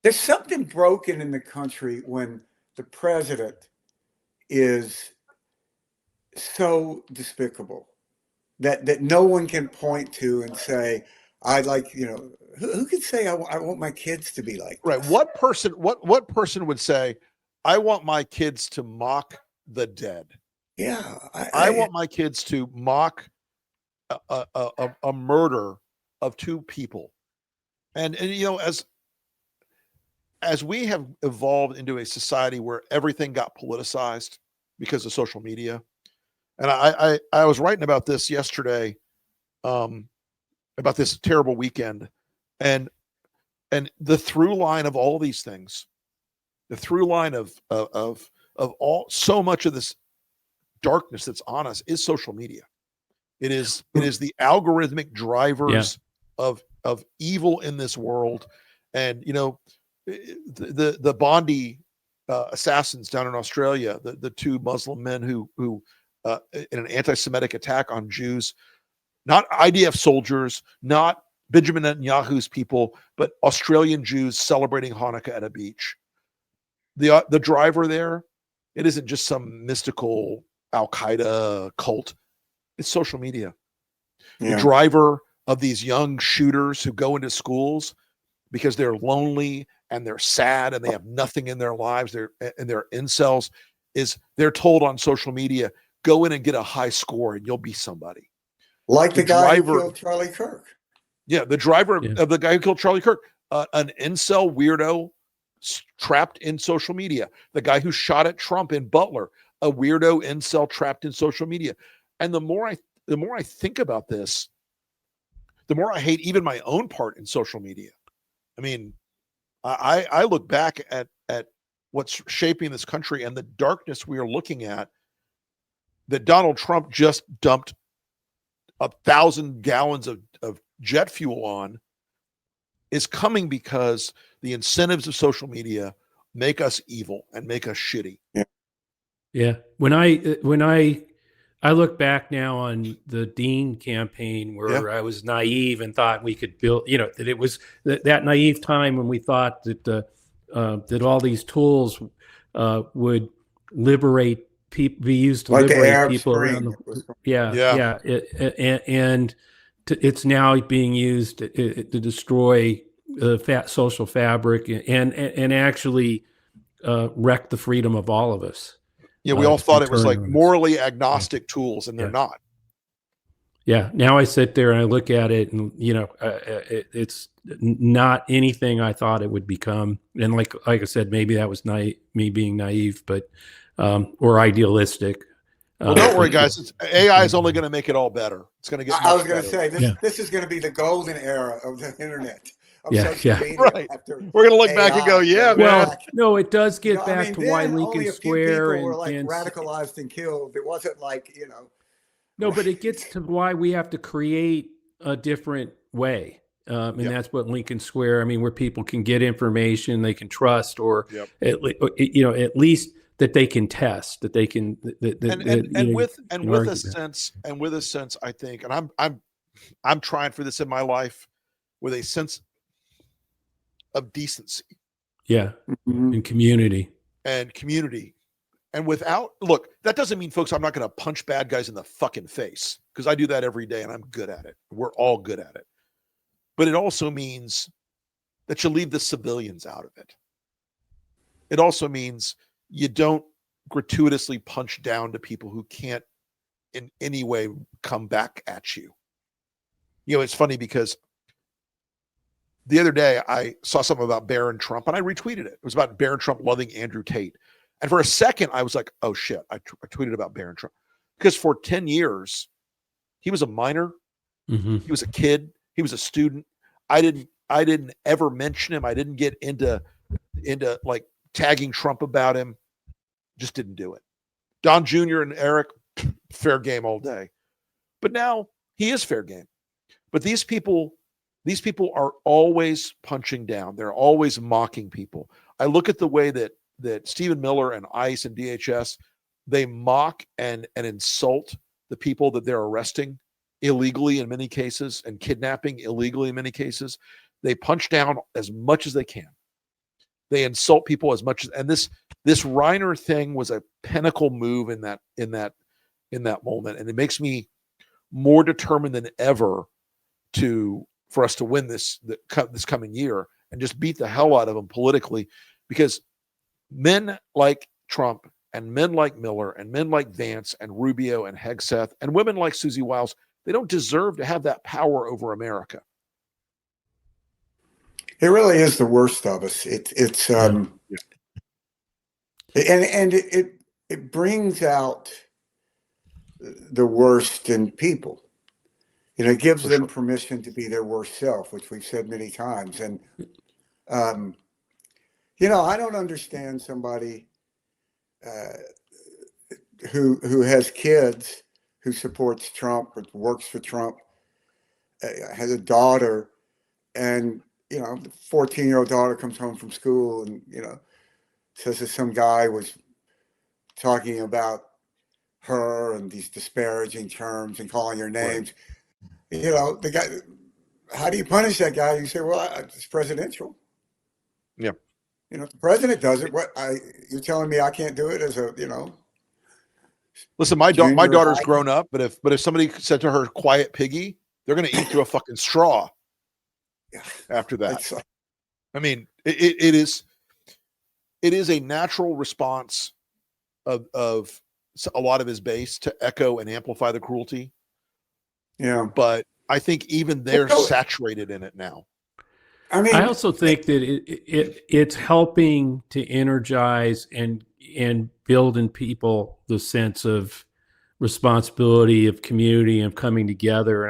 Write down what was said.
There's something broken in the country when the president is so despicable that no one can point to and say, I like, who could say I want my kids to be like Right. this? What person would say, I want my kids to mock the dead? Yeah. I want my kids to mock a murder of two people. And as we have evolved into a society where everything got politicized because of social media, and I was writing about this yesterday, about this terrible weekend, and the through line of all these things, the through line of all so much of this darkness that's on us is social media. It is the algorithmic drivers of evil in this world, and the Bondi assassins down in Australia, the two Muslim men who in an anti-Semitic attack on Jews, not IDF soldiers, not Benjamin Netanyahu's people, but Australian Jews celebrating Hanukkah at a beach. The driver there, it isn't just some mystical Al-Qaeda cult. It's social media. Yeah. The driver of these young shooters who go into schools because they're lonely and they're sad and they have nothing in their lives, they're incels, they're told on social media, go in and get a high score and you'll be somebody. Like the guy who killed Charlie Kirk. Yeah, the driver of the guy who killed Charlie Kirk, an incel weirdo trapped in social media. The guy who shot at Trump in Butler, a weirdo incel trapped in social media. And the more I think about this, the more I hate even my own part in social media. I mean, I look back at what's shaping this country and the darkness we are looking at, that Donald Trump just dumped 1,000 gallons of jet fuel on, is coming because the incentives of social media make us evil and make us shitty. Yeah. When I look back now on the Dean campaign where I was naive and thought we could build, that it was that naive time when we thought that that all these tools would liberate people, be used to liberate people around the and it's now being used to destroy the social fabric and actually wreck the freedom of all of us. Yeah, we all thought it was like morally agnostic tools, and they're not. Yeah, now I sit there and I look at it, and it's not anything I thought it would become. And like I said, maybe that was me being naive, but or idealistic. Well, don't worry, guys. AI is only going to make it all better. It's going to get. I was going to say this is going to be the golden era of the internet. Social media. Right. We're going to look back and go, man. Well, no, it does get back to why Lincoln Square were like radicalized and killed. It wasn't like, No, but it gets to why we have to create a different way. And that's what Lincoln Square, where people can get information they can trust, or at least that they can test, that they can with a sense, I think, and I'm trying for this in my life, with a sense of decency. Yeah. And community. And without, look, that doesn't mean, folks, I'm not going to punch bad guys in the fucking face, because I do that every day and I'm good at it. We're all good at it. But it also means that you leave the civilians out of it. It also means you don't gratuitously punch down to people who can't in any way come back at you. It's funny because the other day I saw something about Barron Trump and I retweeted it. It was about Barron Trump loving Andrew Tate. And for a second I was like, oh shit, I tweeted about Barron Trump. Because for 10 years, he was a minor. Mm-hmm. He was a kid. He was a student. I didn't ever mention him. I didn't get into like tagging Trump about him. Just didn't do it. Don Jr. and Eric, fair game all day. But now he is fair game. But these people are always punching down. They're always mocking people. I look at the way that Stephen Miller and ICE and DHS, they mock and insult the people that they're arresting illegally in many cases and kidnapping illegally in many cases. They punch down as much as they can. They insult people as much as, and this Reiner thing was a pinnacle move in that moment, and it makes me more determined than ever for us to win this coming year and just beat the hell out of them politically, because men like Trump and men like Miller and men like Vance and Rubio and Hegseth and women like Susie Wiles, they don't deserve to have that power over America. It really is the worst of us. And it brings out the worst in people. It gives them permission to be their worst self, which we've said many times. And I don't understand somebody who has kids, who supports Trump or works for Trump, has a daughter, and the 14-year-old daughter comes home from school and says that some guy was talking about her and these disparaging terms and calling her names. Right. The guy, how do you punish that guy? You say, well, it's presidential. Yeah. If the president does it, you're telling me I can't do it as a, Listen, my daughter's grown up, but if somebody said to her, "Quiet piggy," they're going to eat through a fucking straw. After that, I mean, it is a natural response of a lot of his base to echo and amplify the cruelty. Yeah, but I think even they're saturated in it now. I mean, I also think that it's helping to energize and build in people the sense of responsibility, of community, of coming together.